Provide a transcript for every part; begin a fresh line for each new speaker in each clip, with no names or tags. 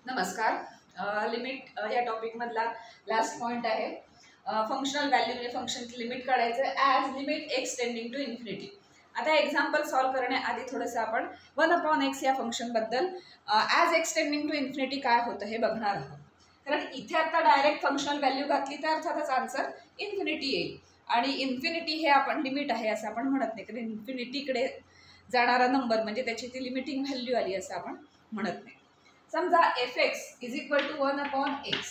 नमस्कार. लिमिट या टॉपिक मधला लास्ट पॉइंट आहे. फंक्शनल व्हॅल्यू म्हणजे फंक्शनची लिमिट काढायचं as limit x tending to infinity. आता एक्झाम्पल सॉल्व करण्याआधी थोडंसं आपण 1/x या फंक्शनबद्दल as x tending to infinity काय होतं हे बघणार आहोत. कारण इथे आता डायरेक्ट फंक्शनल व्हॅल्यू घातली तर अर्थातच आन्सर इन्फिनिटी येईल. आणि इन्फिनिटी हे आपण लिमिट आहे असं आपण म्हणत नाही, कारण इन्फिनिटीकडे जाणारा नंबर म्हणजे त्याची ती लिमिटिंग व्हॅल्यू आली असं आपण म्हणत नाही. समजा fx is equal to 1/x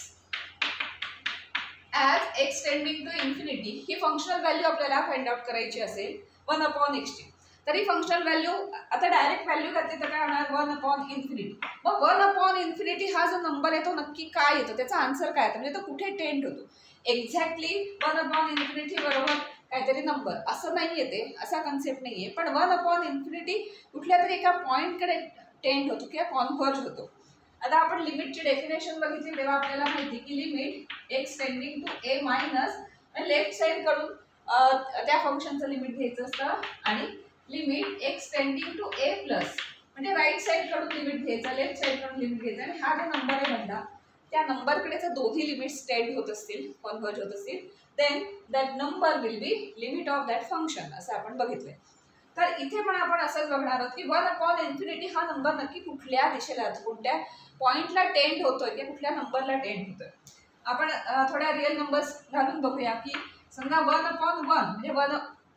as x tending to infinity ही फंक्शनल व्हॅल्यू आपल्याला फाइंड आउट करायची असेल 1/x ची. तरी फंक्शनल व्हॅल्यू आता डायरेक्ट व्हॅल्यू घातली तर काय होणार 1/∞. मग 1/∞ हा जो नंबर आहे तो नक्की काय येतो, त्याचा आन्सर काय येतो, म्हणजे तो कुठे टेंड होतो. एक्झॅक्टली 1/∞ बरोबर काहीतरी नंबर असं नाही येते, असा कन्सेप्ट नाही आहे. पण 1/∞ कुठल्या तरी एका पॉईंटकडे टेंड होतो किंवा कॉन्व्हर्ज होतो. आता आपण लिमिटची डेफिनेशन बघितली तेव्हा आपल्याला माहिती की limit x tending to a minus left side कडून त्या फंक्शनचं लिमिट घ्यायचं असतं आणि limit x tending to a plus म्हणजे राईट साईड कडून लिमिट घ्यायचं, लेफ्ट साईड कडून लिमिट घ्यायचं. आणि हा जो नंबर आहे म्हणला त्या नंबरकडे जर दोन्ही लिमिट्स टेंड होत असतील, कॉन्व्हर्ज होत असतील, then that number will be limit of that function असं आपण बघितलंय. तर इथे पण आपण असंच बघणार आहोत की 1/∞ हा नंबर नक्की कुठल्या दिशेला, कोणत्या पॉईंटला टेंड होतोय किंवा कुठल्या नंबरला टेंड होतोय. आपण थोड्या रिअल नंबर्स घालून बघूया की समजा 1/1 म्हणजे 1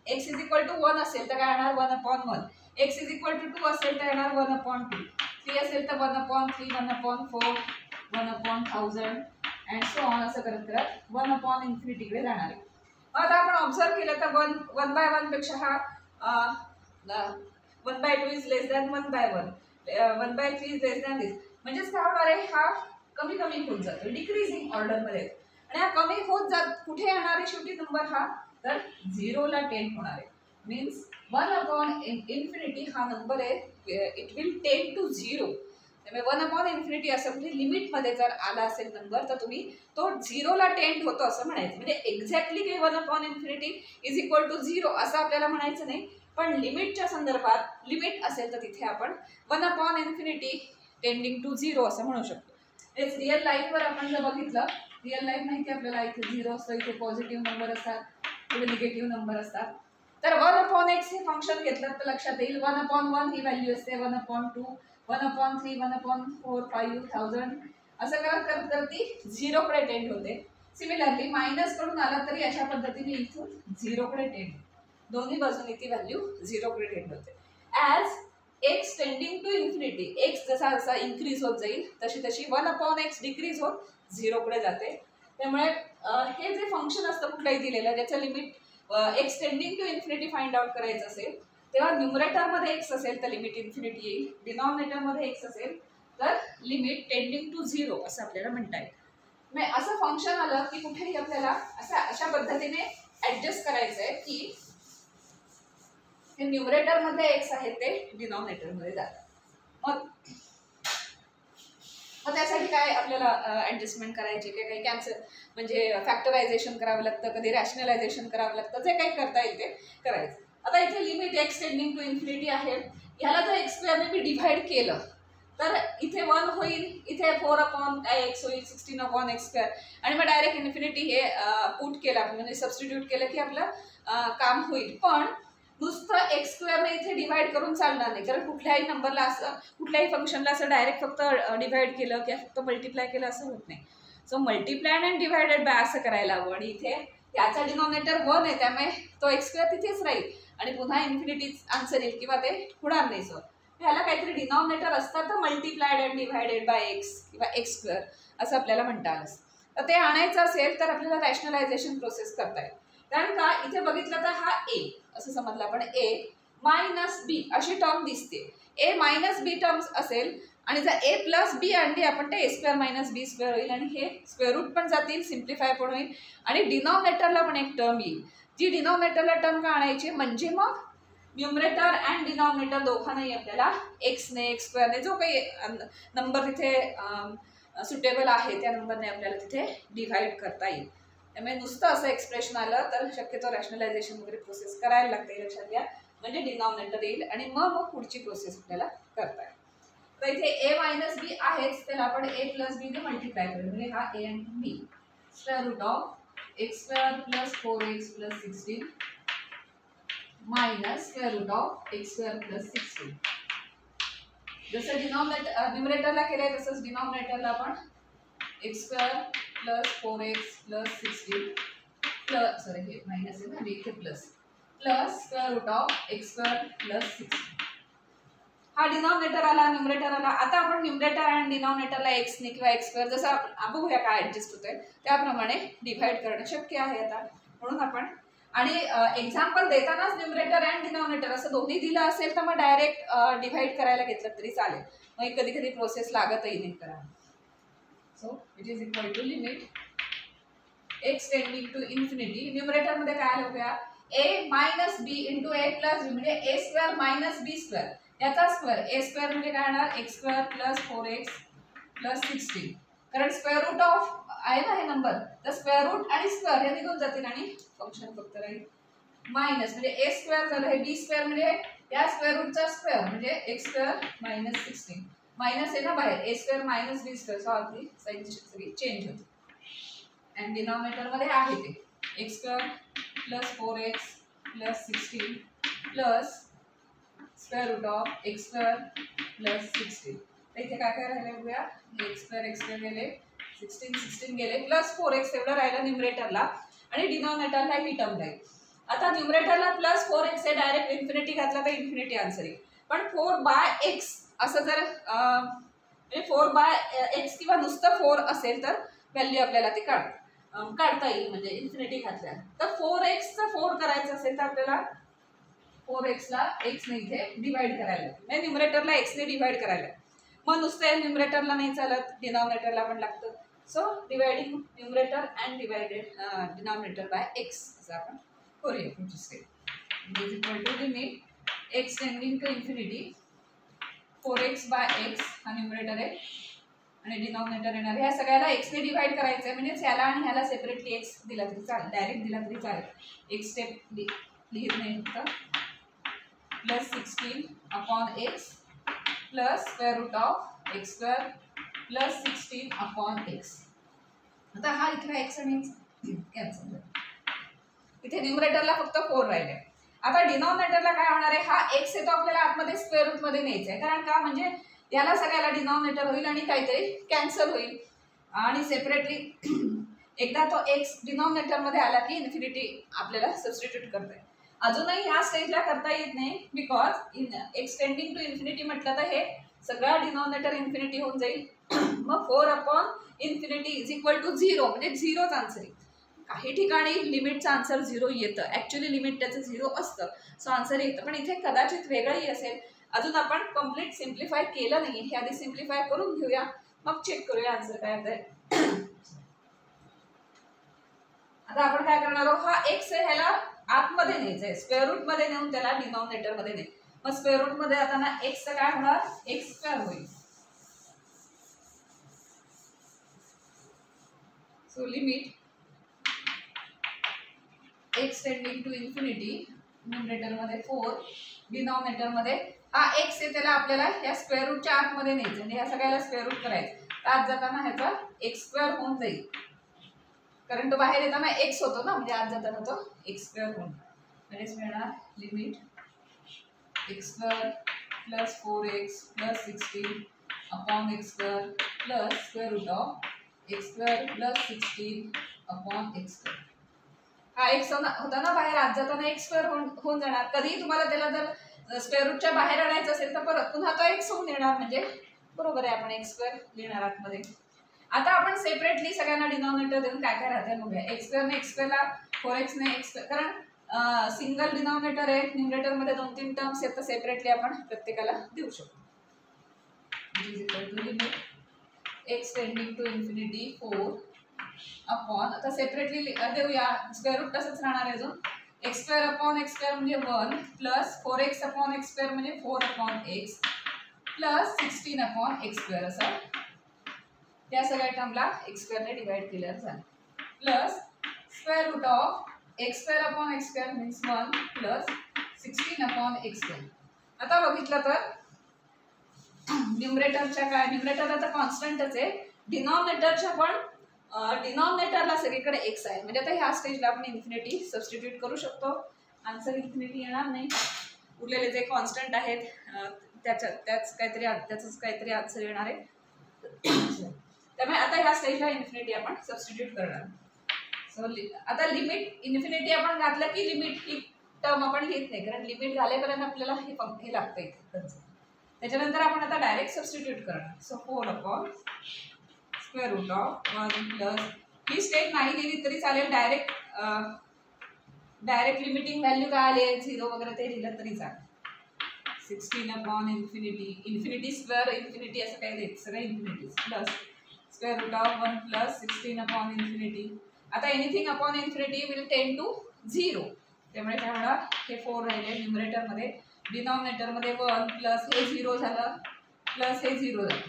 x इज इक्वल टू 1 असेल तर काय येणार 1/1. x इज इक्वल टू 2 असेल तर येणार 1/2. 3 असेल तर 1/3, 1/4, 1/1000 अँड सो ऑन असं करत करत 1/∞ कडे जाणार आहे. आता आपण ऑब्झर्व केलं तर 1/1 पेक्षा हा 1/2 is less than 1/1, 1/3 is less than this. म्हणजेच काय होणार आहे, हा कमी कमी होत जातो, डिक्रीजिंग ऑर्डरमध्ये. आणि हा कमी होत जात कुठे येणार आहे शेवटी नंबर हा तर 0 ला टेंड होणार आहे. मीन्स 1/∞ हा नंबर आहे, इट विल टेंड टू 0. त्यामुळे 1/∞ असं म्हणजे लिमिटमध्ये जर आला असेल नंबर तर तुम्ही तो 0 ला टेंड होतो असं म्हणायचं. म्हणजे एक्झॅक्टली काही 1/∞ इज इक्वल टू 0 असं आपल्याला म्हणायचं नाही, पण लिमिटच्या संदर्भात लिमिट असेल तर तिथे आपण 1/∞ टेंडिंग टू 0 असं म्हणू शकतो. तेच रिअल लाईफवर आपण जर बघितलं, रिअल लाईफ माहिती आपल्याला इथे 0 असतं, इथे पॉझिटिव्ह नंबर असतात, इथे निगेटिव्ह नंबर असतात. तर 1/x हे फंक्शन घेतलं तर लक्षात येईल 1/1 ही व्हॅल्यू असते, 1/2, 1/3, 1/4, 5000 असं करत करत तर ती 0 कडे टेंड होते. सिमिलरली मायनस कडून आला तरी अशा पद्धतीने इथून 0 कडे टेंड, दोन्ही बाजूने ती व्हॅल्यू 0 कडे टेंड होते. As x tending to infinity, x जसा जसा इन्क्रीज होत जाईल तशी तशी 1/x डिक्रीज होत 0 कडे जाते. त्यामुळे हे जे फंक्शन असतं कुठलाही दिलेलं ज्याचं limit x tending to infinity find out करायचं असेल तेव्हा न्यूमरेटरमध्ये एक्स असेल तर लिमिट इन्फिनिटी येईल, डिनॉमिनेटरमध्ये एक्स असेल तर लिमिट टेंडिंग टू 0 असं आपल्याला म्हणता येईल. म्हणजे असं फंक्शन आलं की कुठेही आपल्याला अशा पद्धतीने ॲडजस्ट करायचं आहे की हे न्यूमरेटरमध्ये एक्स आहे ते डिनॉमिनेटरमध्ये जातात. मग त्यासाठी काय आपल्याला ॲडजस्टमेंट करायची, काही कॅन्सल म्हणजे फॅक्टरायझेशन करावं लागतं, कधी रॅशनलायझेशन करावं लागतं, जे काही करता येईल ते करायचं. आता इथे limit x tending to infinity आहे, ह्याला जर x² मी डिव्हाइड केलं तर इथे 1 होईल, इथे 4/x होईल, 16/x². आणि मग डायरेक्ट इन्फिनिटी हे पुट केलं आपण म्हणजे सबस्टिट्यूट केलं की आपलं काम होईल. पण नुसतं x² ने इथे डिवाइड करून चालणार नाही, कारण कुठल्याही नंबरला असं कुठल्याही फंक्शनला असं डायरेक्ट फक्त डिवाइड केलं किंवा फक्त मल्टिप्लाय केलं असं होत नाही. So multiply and divided by असं करायला हवं. आणि इथे याचा डिनॉमिनेटर 1 आहे त्यामुळे तो x² तिथेच राहील आणि पुन्हा इन्फिनिटीच आन्सर येईल किंवा ते होणार नाही. सो ह्याला काहीतरी डिनॉमिनेटर असतं तर multiplied and divided by x किंवा x² असं आपल्याला म्हणता आलं. तर ते आणायचं असेल तर आपल्याला रॅशनलायझेशन प्रोसेस करता येईल. कारण का इथे बघितलं तर हा ए असं समजलं आपण, ए मायनस बी अशी टर्म दिसते. ए मायनस बी टर्म्स असेल आणि जर ए प्लस बी आणली आपण ते a² - b² होईल आणि हे स्क्वेअर रूट पण जातील, सिम्प्लिफाय पण होईल आणि डिनॉमिनेटरला पण एक टर्म येईल. जी डिनॉमिनेटरला टर्म का आणायची म्हणजे मग न्यूमरेटर अँड डिनॉमिनेटर दोघांनाही आपल्याला एक्सने x² जो काही नंबर तिथे सुटेबल आहे त्या नंबरने आपल्याला तिथे डिव्हाइड करता येईल. त्यामुळे नुसतं असं एक्सप्रेशन आलं तर शक्यतो रॅशनलायझेशन वगैरे प्रोसेस करायला लागते, लक्षात घ्या. म्हणजे डिनॉमिनेटर येईल आणि मग पुढची प्रोसेस आपल्याला करता येईल. तर इथे ए मायनस बी आहेच, त्याला आपण ए प्लस बी ने मल्टिप्लाय करू, म्हणजे हा ए आणि B. Square root of x square plus 4x plus 16 minus square root of x square plus 16. जसं न्यूमरेटरला केलंय तसंच डिनॉमिनेटरला आपण x square plus 4x plus 16 plus, sorry हे मायनस आहे ना, इथे plus square root of x square plus 16. हा डिनॉमिनेटर आला, न्यूमरेटर आला. आता आपण न्यूमरेटर आणि डिनॉमिनेटरला एक्स ने किंवा एक्स स्क्वेअर जसं आपण बघूया काय ऍडजस्ट होतंय त्याप्रमाणे डिव्हाइड करणं शक्य आहे आता. म्हणून आपण आणि एक्झाम्पल देतानाच न्यूमरेटर अँड डिनॉमिनेटर असं दोन्ही दिलं असेल तर मग डायरेक्ट डिव्हाइड करायला घेतलं तरी चालेल, मग कधी कधी प्रोसेस लागतही नाही करायला. So it is equal to limit x tending to infinity. Numerator मध्ये काय आलं बघा, a minus b into a plus b, म्हणजे a square minus b square याचा स्क्वेअर. ए स्क्वेअर म्हणजे काय येणार, x square plus 4x plus 16. कारण स्क्वेअर रूट ऑफ आहे ना हे नंबर, तर स्क्वेअर रूट आणि स्क्वेअर हे निघून जातील आणि फंक्शन फक्त राहील मायनस, म्हणजे ए स्क्वेअर झालं, हे बी स्क्वेअर म्हणजे या स्क्वेअर रूटचा स्क्वेअर म्हणजे एक्स स्क्वेअर मायनस 16. मायनस आहे ना बाहेर, a square minus b square, so आपली साईन सगळी चेंज होते. अँड डिनॉमिनेटर मध्ये आहे ते x square plus 4x plus 16 plus square root of x square plus 16. तर इथे काय काय राहिले बघूया, एक्स स्क्वेअर गेले, 16 गेले, प्लस 4x एवढं राहिलं न्यूमरेटरला आणि डिनॉमिनेटरला ही टर्म राहील. आता न्यूमरेटरला प्लस 4x आहे, डायरेक्ट इन्फिनिटी घातला तर इन्फिनिटी आन्सर येईल. पण 4/x असं जर म्हणजे 4/x किंवा नुसतं 4 असेल तर व्हॅल्यू आपल्याला ती काढता येईल, म्हणजे इन्फिनिटी घातल्या. तर 4x चं 4 करायचं असेल तर आपल्याला 4x ला x ने इथे डिवाइड करायला, म्हणजे न्यूमरेटरला x ने डिवाइड करायला. मग नुसतं न्यूमरेटरला नाही चालत, डिनॉमिनेटरला पण लागतं. So dividing numerator and divided denominator by x असं आपण करूया पुढची step. Is equal to limit x tending to infinity 4x/x हा न्यूमरेटर आहे आणि डिनॉमिनेटर येणार. ह्या सगळ्याला x ने डिवाइड करायचं आहे, म्हणजे ह्याला आणि ह्याला सेपरेटली x दिला तरी चालेल, डायरेक्ट दिला तरी चालेल. एक स्टेप लिहित नाही फक्त, plus 16 upon x plus square root of x square plus 16 upon x. आता हा इथला x आणि x कॅन्सल झाला. इथे न्यूमरेटरला फक्त 4 राहिले. आता डिनॉमिनेटरला काय होणार आहे, हा x आहे तो आपल्याला आतमध्ये स्क्वेअर रूट मध्ये न्यायचा आहे. कारण का, म्हणजे याला सगळ्याला डिनॉमिनेटर होईल आणि काहीतरी कॅन्सल होईल आणि सेपरेटली एकदा तो x डिनॉमिनेटर मध्ये आला की इन्फिनिटी आपल्याला सबस्टिट्यूट करता येईल. अजूनही ह्या स्टेजला करता येत नाही, because x tending to infinity म्हटलं तर हे सगळं डिनॉमिनेटर इन्फिनिटी होऊन जाईल. मग 4 upon infinity is equal to 0, म्हणजे 0च आन्सर येईल. काही ठिकाणी लिमिटचं आन्सर 0 येतं, ॲक्च्युली लिमिट त्याचं 0 असतं, सो आन्सर येतं. पण इथे कदाचित वेगळंही असेल. अजून आपण कम्प्लीट सिम्प्लिफाय केलं नाही, हे आधी सिम्प्लिफाय करून घेऊया, मग चेक करूया आन्सर काय येतंय. आता आपण काय करणार आहोत, हा एक्स आहे ह्याला आतमध्ये न्यायचं आहे, स्क्वेअर रूट मध्ये नेऊन त्याला डिनॉमिनेटर मध्ये नाही. मग स्क्वेअर रूट मध्ये आता ना एक्स काय होणार, एक्स स्क्वेअर होईल. So limit x tending to infinity, numerator मध्ये 4, डिनॉमिनेटर मध्ये हा एक्स आहे त्याला आपल्याला या स्क्वेअर रूटच्या आतमध्ये न्यायचं, म्हणजे ह्या सगळ्याला स्क्वेअर रूट करायचं. आत जाताना ह्याचा एक्स स्क्वेअर होऊन जाईल, कारण तो बाहेर येताना एक्स होतो ना, म्हणजे आत जाताना तो एक्स स्क्वेअर होऊन म्हणजेच मिळणार limit x square plus 4x plus 16 upon x square plus square root of x square plus 16 upon x square. हा एक्स होता ना बाहेर, आत जाताना एक्स स्क्वेअर होऊन जाणार. कधीही तुम्हाला त्याला जर स्क्वेअर रूटच्या बाहेर आणायचं असेल तर परत पुन्हा तो एक्स होऊन येणार, म्हणजे बरोबर आहे आपण एक्स स्क्वेअर लिहिणार आतमध्ये. आता आपण सेपरेटली सगळ्यांना डिनॉमिनेटर देऊन काय काय राहते बघूया. एक्स स्क्वेअरने एक्स स्क्वेअरला 4x ने एक्स स्क्वेअर, कारण सिंगल डिनॉमिनेटर आहे, न्यूमरेटर मध्ये 2-3 टर्म्स आहेत, तर सेपरेटली आपण प्रत्येकाला देऊ शकतो. Is equal to limit x tending to infinity 4 upon, आता सेपरेटली देऊया, स्क्वेअर रूट तसंच राहणार आहे अजून. X square upon x square म्हणजे 1 plus 4x upon x square म्हणजे 4 upon x plus 16 upon x square, असं त्या सगळ्या टर्मला एक्स स्क्वेअरने डिवाइड केल्यावर झालं. Plus square root of x square upon x square means 1 plus 16 upon x square. आता बघितलं तर न्यूमरेटरच्या काय, न्यूमरेटर आता कॉन्स्टंटच आहे, डिनॉमिनेटरच्या पण डिनॉमिनेटरला सगळीकडे एक्स आहे, म्हणजे आता ह्या स्टेजला आपण इन्फिनिटी सबस्टिट्यूट करू शकतो. आन्सर इन्फिनिटी येणार नाही, उरलेले जे कॉन्स्टंट आहेत त्याच काहीतरी आन्सर येणार आहे. त्यामुळे आता ह्या स्टेजला इन्फिनिटी आपण सबस्टिट्यूट करणार. सो आता लिमिट इन्फिनिटी आपण घातलं की लिमिट ही टर्म आपण लिहित नाही, कारण लिमिट झाल्यापर्यंत आपल्याला हे लागतं इथे. त्याच्यानंतर आपण आता डायरेक्ट सबस्टिट्यूट करणार. So 4 square root of 1 plus, ही स्टेप नाही लिहिली तरी चालेल, डायरेक्ट लिमिटिंग व्हॅल्यू काय आली आहे 0 वगैरे ते लिहिलं तरी चालेल. 16 अपॉन इन्फिनिटी स्क्वेअर इन्फिनिटी असं काही नाही, सगळं infinity plus square root of 1 plus 16 upon infinity. आता anything upon infinity will tend to 0, त्यामुळे काय होणार, हे 4 राहिले न्यूमरेटरमध्ये, डिनॉमिनेटरमध्ये 1 प्लस हे 0 झालं प्लस हे 0 झालं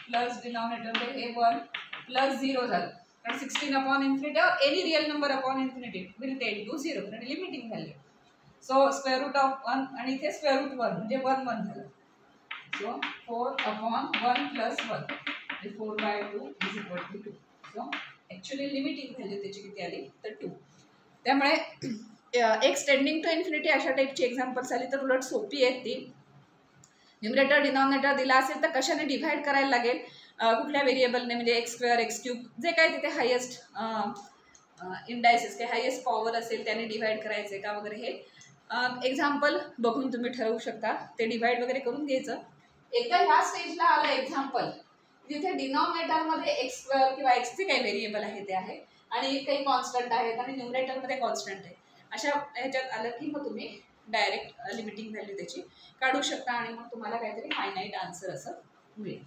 प्लस डिनॉमिनेटरमध्ये हे 1 प्लस 0 झालं, कारण 16 upon infinity or any real number upon infinity will tend to 0, कारण limiting value. So square root of 1 आणि इथे स्क्वेअर रूट 1 म्हणजे 1 1 झालं. सो 4 अपॉन 1 प्लस 1 म्हणजे 4/2 is equal to 2. So actually limiting value त्याची किती आली तर 2. त्यामुळे एक्स टेंडिंग टू इन्फिनिटी अशा टाईपची एक्झाम्पल्स आली तर उलट सोपी आहेत ती. न्यूमरेटर डिनॉमिनेटर दिला असेल तर कशाने डिव्हाइड करायला लागेल, कुठल्या व्हेरिएबलने, म्हणजे एक्स स्क्वेअर एक्स क्यूब जे काय तिथे हायेस्ट इंडायसेस काय हायेस्ट पॉवर असेल त्याने डिव्हाइड करायचे का वगैरे, हे एक्झाम्पल बघून तुम्ही ठरवू शकता, ते डिव्हाइड वगैरे करून घ्यायचं. एकदा ह्या स्टेजला आलं एक्झाम्पल जिथे डिनॉमिनेटरमध्ये एक्स स्क्वेअर किंवा एक्सचे काही व्हेरिएबल आहे ते आहे आणि काही कॉन्स्टंट आहेत आणि न्यूमरेटरमध्ये कॉन्स्टंट आहे, अशा ह्याच्यात आलं की मग तुम्ही डायरेक्ट लिमिटिंग व्हॅल्यू त्याची काढू शकता आणि मग तुम्हाला काहीतरी फायनाईट आन्सर असं मिळेल.